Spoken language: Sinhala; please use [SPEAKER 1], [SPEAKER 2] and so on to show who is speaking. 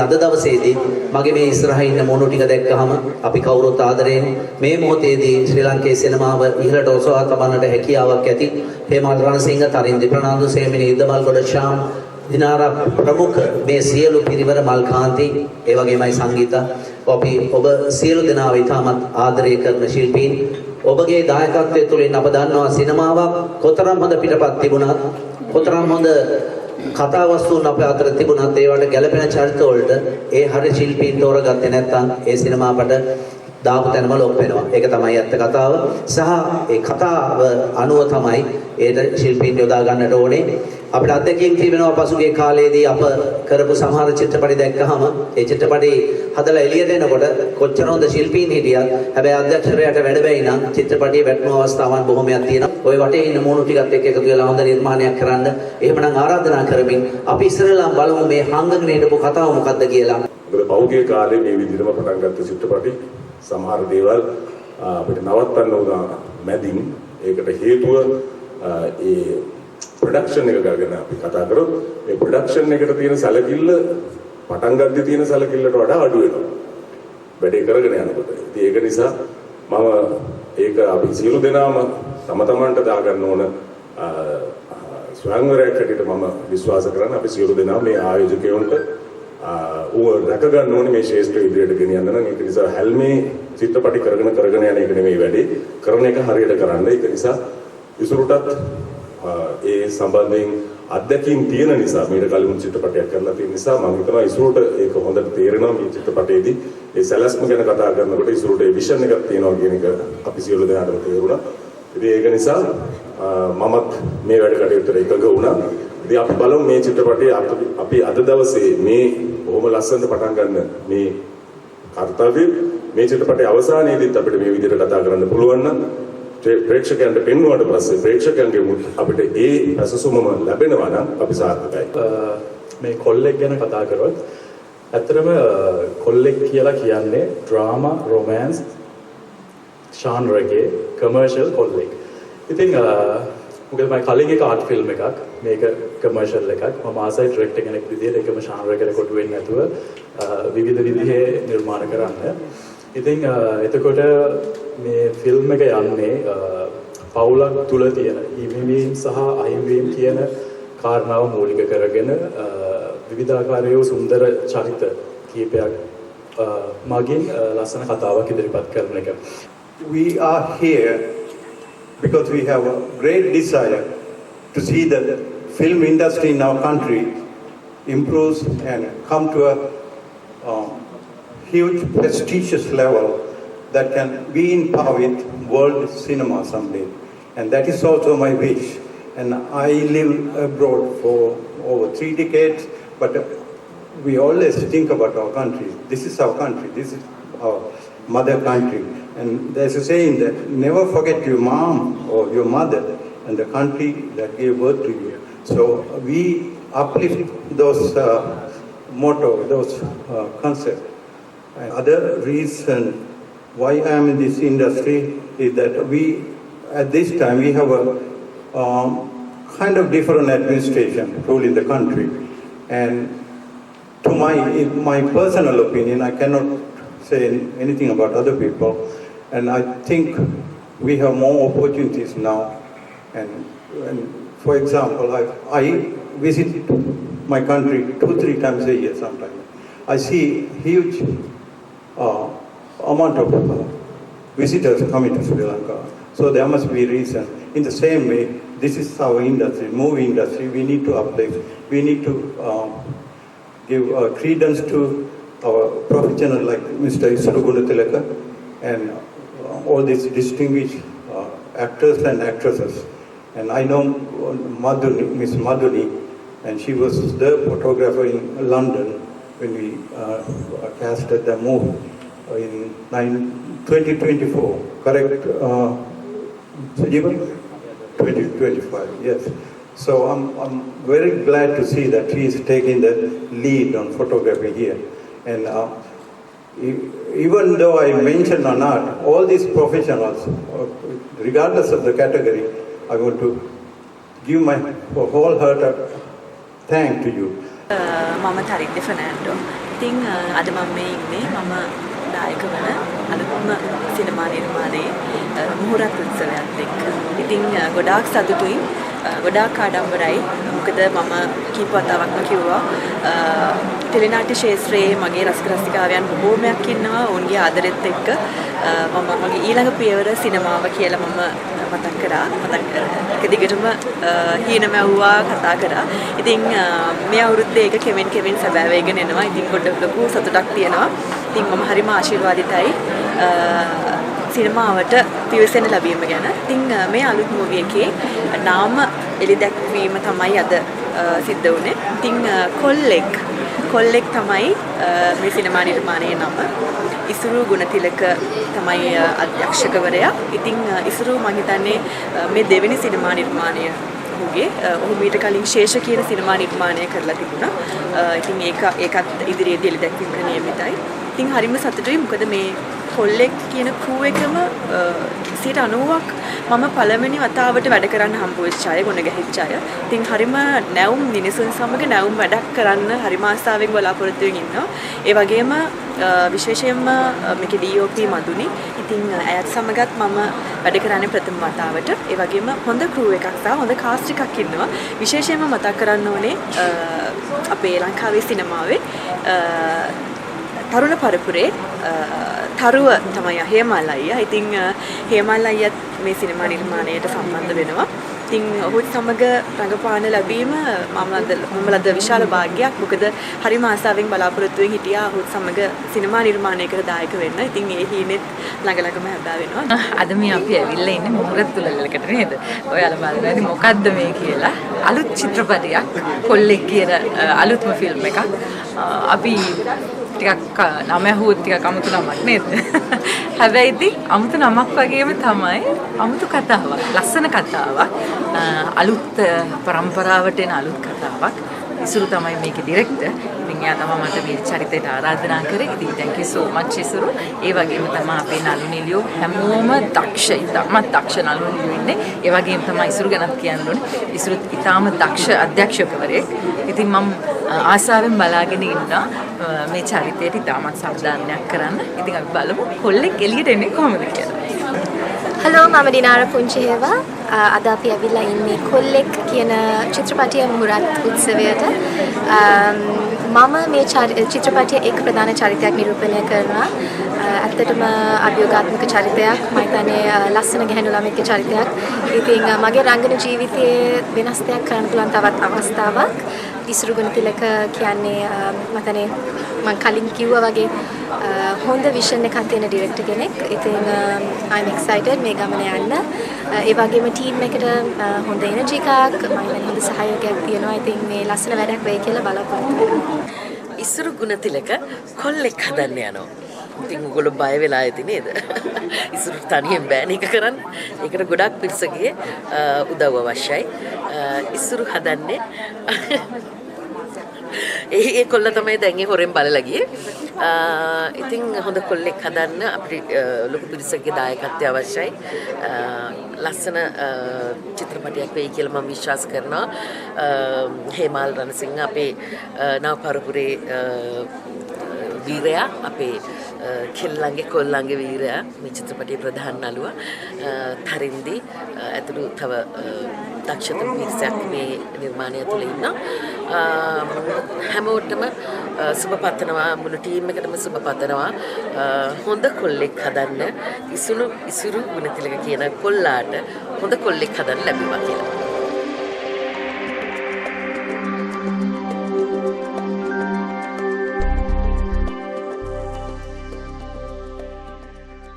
[SPEAKER 1] අද දවසේදී මගේ මේ ඉස්සරහින් ඉන්න මොනු ටික දැක්කහම අපි කවුරුත් ආදරයෙන් මේ මොහොතේදී ශ්‍රී ලංකේ සිනමාව ඉහළට ඔසවා තබන්නට හැකියාවක් ඇති හේමන්ත රණසිංහ, තරින්දි ප්‍රනාන්දු, සේමිනී ඉද්දමල්ගොඩ, ශාම්, දිනාරා ප්‍රමුඛ මේ සියලු පිරිවර මල්කාන්ති ඒ වගේමයි සංගීතා අපි ඔබ සියලු දෙනාව ඉතාමත් ආදරය කරන ශිල්පීන් ඔබගේ දායකත්වය තුළින් අප දන්නවා සිනමාවක් කොතරම් හොඳ පිටපත් තිබුණත් කොතරම් හොඳ කතා වස්තුන් අපේ අතර තිබුණත් ඒවට ගැළපෙන චරිත වලට ඒ හරිය ශිල්පීන් තෝරගත්තේ නැත්නම් ඒ සිනමාපට දාපු තැනම ලොප් වෙනවා. ඒක තමයි ඇත්ත කතාව. සහ ඒ කතාව අනුව තමයි ඒට ශිල්පීන් යොදා ගන්නට ඕනේ. අපිට අත්දැකීම් තිබෙනවා පසුගිය කාලයේදී අප කරපු සමහර චිත්‍රපටි දැක්කහම ඒ චිත්‍රපටි හදලා එළියට එනකොට කොච්චර හොඳ ශිල්පීන් හිටියත් හැබැයි අධ්‍යක්ෂකයාට වැඩ බැයි නම් චිත්‍රපටියේ වැටෙන අවස්ථාවන් බොහොමයක් තියෙනවා. ওই වටේ ඉන්න මොණු ටිකත් එක්ක එකතු වෙලා හොඳ නිර්මාණයක් කරන්න. එහෙමනම් ආරාධනා කරමින් අපි ඉස්සරලම් බලමු මේ හංගගෙන හිටපු කතාව මොකක්ද කියලා.
[SPEAKER 2] මොකද පෞද්ගලික කාලේ මේ විදිහටම පටන් ගත්ත චිත්‍රපටි සමහර දේවල් අපිට නවත්තන්න උනා මැදින්. ඒකට හේතුව ඒ ප්‍රොඩක්ෂන් එක ගන්න අපි කතා කරොත් මේ ප්‍රොඩක්ෂන් එකට තියෙන සැලකිල්ල පටන් ගද්දි තියෙන සැලකිල්ලට වඩා අඩු වෙනවා වැඩේ කරගෙන යනකොට. ඉතින් ඒක නිසා මම ඒක අපි සියලු දෙනාම තම තමන්ට දාගන්න ඕන ස්වයංවරයක් හැටියට මම විශ්වාස කරන්නේ අපි සියලු දෙනා මේ ආයෝජකයන්ට රැක ගන්න ඕනේ මේ ශේෂ්ත්‍ර ඉදිරියට ගෙනියන්න නම්. ඒක නිසා හැල්මේ චිත්‍රපටි කරගෙන යන එක නෙමෙයි වැඩේ, කරන එක හරියට කරන්න. ඒක නිසා ඉසුරුටත් ඒ සම්බන්ධයෙන් අත්දැකීම් තියෙන නිසා මීට කලින් චිත්‍රපටයක් කරලා තියෙන නිසා මම හිතනවා ඉසුරුට ඒක හොඳට තේරෙනවා මේ චිත්‍රපටයේදී ඒ සැලැස්ම ගැන කතා කරනකොට ඉසුරුට ඒ විෂන් එකක් තියෙනවා කියන එක අපි සියලු දෙනාටම තේරුණා. ඉතින් ඒක නිසා මමත් මේ වැඩ කටයුත්තට එකඟ වුණා. ඉතින් අපි බලමු මේ චිත්‍රපටය අපි අද දවසේ මේ බොහොම ලස්සනට පටන් ගන්න මේ කාර්යය මේ චිත්‍රපටයේ අවසානයේදීත් අපිට මේ විදිහට කතා කරන්න පුළුවන් නම් ප්‍රේක්ෂකයන්ට පෙන්වුවාට පස්සේ ප්‍රේක්ෂකයන්ගේ අපිට ඒ අසසුමම ලැබෙනවා නම් අපි සාර්ථකයි.
[SPEAKER 3] මේ කොල්ලෙක් ගැන කතා කරොත් ඇත්තටම කොල්ලෙක් කියලා කියන්නේ ඩ්‍රාමා, රොමෑන්ස් ෂාන්රගේ කමර්ෂල් කොල්ලෙක්. ඉතින් මොකද මම කලින් එක ආර්ට් ෆිල්ම් එකක් මේක කමර්ෂල් එකක් මම ආසයි ඩිරෙක්ටර් කෙනෙක් විදිහට එකම ෂාන්රයකට කොටු වෙන්නේ නැතුව විවිධ විදිහේ නිර්මාණ කරන්න. ඉතින් එතකොට මේ ෆිල්ම් එක යන්නේ පවුලක් තුල තියෙන හිමිවීම සහ අහිමිවීම කියන කාරණාව මූලික කරගෙන විවිධාකාරයේ සුන්දර චරිත කීපයක් මගින් ලස්සන කතාවක් ඉදිරිපත් කරන එක.
[SPEAKER 4] We are here because we have a great desire to see the film industry in our country improves and come to a huge prestigious level that can be in par with world cinema someday. And that is also my wish. And I live abroad for over 3 decades, but we always think about our country. This is our country. This is our mother country. And there's a saying that never forget your mom or your mother and the country that gave birth to you. So we uplift those motto, those concepts. Other reason why I am in this industry is that at this time, we have a kind of different administration ruling the country. And to my personal opinion, I cannot say anything about other people. And I think we have more opportunities now. And for example, I visit my country 2-3 times a year sometimes. I see huge amount of visitors coming to Sri Lanka. So there must be a reason. In the same way, this is our industry, movie industry. We need to uplift. We need to give credence to our professionals like Mr. Isuru Gunatilaka and all these distinguished actors and actresses. And I know Miss Madhuri, and she was the photographer in London when we casted the movie in 2024, correct? Sajivan? 2025, yes. So I'm very glad to see that he is taking the lead on photography here. And even though I mentioned or not, all these professionals, regardless of the category, I want to give my whole heart thank to you.
[SPEAKER 5] Mama Tariq Fernando. ඉතින් අද මම මේ ඉන්නේ මම දායක වන අලුත්ම සිනමා නිර්මාණයේ මුහුරත් උත්සවයත් එක්ක. ඉතින් ගොඩාක් සතුටුයි, ගොඩාක් ආඩම්බරයි. මොකද මම කීප වතාවක්ම කිව්වා ටෙලිනාට්‍ය ශාස්ත්‍රයේ මගේ රසික රසිකාවයන් බොහෝමයක් ඉන්නවා. ඔවුන්ගේ ආදරෙත් එක්ක මම මගේ ඊළඟ පියවර සිනමාව කියලා මම මතක් කරා. එක දිගටම හීනමැව්වා කතා කරා. ඉතින් මේ අවුරුද්දේ ඒක කෙමෙන් සැබෑ වෙගෙන එනවා. ඉතින් ගොඩක් ලොකු සතුටක් තියෙනවා. ඉතින් මම හරිම ආශිර්වාදිතයි සිනමාවට පිවිසෙන ලැබීම ගැන. ඉතින් මේ අලුත් මූවි එකේ නාම එළිදැක්වීම තමයි අද සිද්ධ වුණේ. ඉතින් කොල්ලෙක් තමයි මේ සිනමා නිර්මාණයේ නම. ඉසුරු ගුණතිලක තමයි අධ්‍යක්ෂකවරයා. ඉතින් ඉසුරු මම හිතන්නේ මේ දෙවෙනි සිනමා නිර්මාණය ඔහු මීට කලින් ශේෂ කියන සිනමා නිර්මාණය කරලා තිබුණා. ඉතින් ඒකත් ඉදිරියේදී එළිදැක්වීමට නියමිතයි. ඉතින් හරිම සතුටුයි මොකද මේ කොල්ලෙක් කියන ක්‍රූ එකම 90ක් මම පළවෙනි වතාවට වැඩ කරන්න හම්බ වෙච්ච අය, ගොඩ ගැහිච්ච අය. ඉතින් හරිම නැවුම් මිනිසුන් සමග නැවුම් වැඩක් කරන්න හරිම ආසාවෙන් බලාපොරොත්තු වෙමින් ඉන්නවා. ඒ වගේම විශේෂයෙන්ම මේකේ DOP මදුනි. ඉතින් ඇයත් සමගත් මම වැඩ කරන්නේ ප්‍රථම වතාවට. ඒ වගේම හොඳ ක්‍රූ එකක් සහ හොඳ කාස්ට් එකක් ඉන්නවා. විශේෂයෙන්ම මතක් කරන්න ඕනේ අපේ ලංකාවේ සිනමාවේ තරුණ පරපුරේ තරුව තමයි හේමල් අයියා. ඉතින් හේමල් අයියත් මේ සිනමා නිර්මාණයට සම්බන්ධ වෙනවා. ඉතින් ඔහුත් සමග රඟපාන ලැබීම මම ලද විශාල භාග්‍යයක්. මොකද හරිම ආසාවෙන් බලාපොරොත්තු වෙමින් හිටියා ඔහුත් සමග සිනමා නිර්මාණයකට දායක වෙන්න. ඉතින් ඒ හීනෙත් ළඟම හැදා වෙනවා.
[SPEAKER 6] අද මේ අපි ඇවිල්ලා ඉන්නේ මුහුරත් තුලලකට නේද? ඔයාලා බලන්න මොකද්ද මේ කියලා. අලුත් චිත්‍රපටයක් කොල්ලෙක් කියන අලුත්ම ෆිල්ම් එකක්. අපි ටිකක් නම ඇහුවොත් ටිකක් අමුතු නමක් නේද? හැබැයි ඉතින් අමුතු නමක් වගේම තමයි අමුතු කතාවක්, ලස්සන කතාවක්, අලුත් පරම්පරාවට එන අලුත් කතාවක්. ඉසුරු තමයි මේකේ ඩිරෙක්ටර්. ඉතින් එයා තමයි මට මේ චරිතයට ආරාධනා කරේ. ඉතින් thank you so much ඉසුරු. ඒ වගේම තමයි අපේ නළු නිලියෝ හැමෝම දක්ෂයි. ඉතාමත් දක්ෂ නළු නිලියෝ ඉන්නේ. ඒ වගේම තමයි ඉසුරු ගැනත් කියන්න ඕනේ. ඉසුරු ඉතාම දක්ෂ අධ්‍යක්ෂකවරයෙක්. ඉතින් මම ආසාවෙන් බලාගෙන ඉන්නවා මේ චරිතයට ඉතාමත් සාධාරණයක් කරන්න. ඉතින් අපි බලමු කොල්ලෙක් එළියට එන්නේ කොහොමද කියලා.
[SPEAKER 7] හලෝ මම දිනාර පුංචිහේවා. අද අපි ඇවිල්ලා ඉන්නේ කොල්ලෙක් කියන චිත්‍රපටයේ මුහුරත් උත්සවයට. මම මේ චිත්‍රපටයේ එක් ප්‍රධාන චරිතයක් නිරූපණය කරනවා. ඇත්තටම අභියෝගාත්මක චරිතයක්. මම හිතන්නේ ලස්සන ගැහැණු ළමෙක්ගේ චරිතයක්. ඉතින් මගේ රංගන ජීවිතයේ වෙනස් දෙයක් කරන්න පුළුවන් තවත් අවස්ථාවක්. ඉසුරු ගුණතිලක කියන්නේ මතනේ මම කලින් කිව්වා වගේ හොඳ විෂන් එකක් තියෙන ඩිරෙක්ටර් කෙනෙක්. ඉතින් I'm excited මේ ගමන යන්න. ඒ වගේම ටීම් එකට හොඳ එනර්ජි එකක්, මම හොඳ සහයෝගයක් තියෙනවා. ඉතින් මේ ලස්සන වැඩක් වෙයි කියලා බලාපොරොත්තු වෙනවා.
[SPEAKER 8] ඉසුරු ගුණතිලක කොල්ලෙක් හදන්න යනවා. ඉතින් ඔයගොල්ලෝ බය වෙලා ඇති නේද? ඉසුරු තනියෙන් බෑනේ එක කරන්න. ඒකට ගොඩක් පිරිසගේ උදව් අවශ්‍යයි. ඉසුරු හදන්නේ ඒ කොල්ල තමයි දැන් ඒ හොරෙන් බලලා ගියේ. ඉතින් හොඳ කොල්ලෙක් හදන්න අපිට ලොකු පිරිසකගේ දායකත්වය අවශ්‍යයි. ලස්සන චිත්‍රපටයක් වෙයි කියලා මම විශ්වාස කරනවා. හේමල් රණසිංහ අපේ නව පරපුරේ වීරයා, අපේ කෙල්ලන්ගේ කොල්ලන්ගේ වීරයා, මේ චිත්‍රපටයේ ප්‍රධාන නළුවා තරින්දි ඇතුළු තව දක්ෂතම පිරිසක් මේ නිර්මාණය තුළ ඉන්නවා. හැමෝටම සුබ පතනවා, මුළු ටීම් එකටම සුබ පතනවා. හොඳ කොල්ලෙක් හදන්න ඉසුරු ගුණතිලක කියන කොල්ලාට හොඳ කොල්ලෙක් හදන්න ලැබුවා කියලා.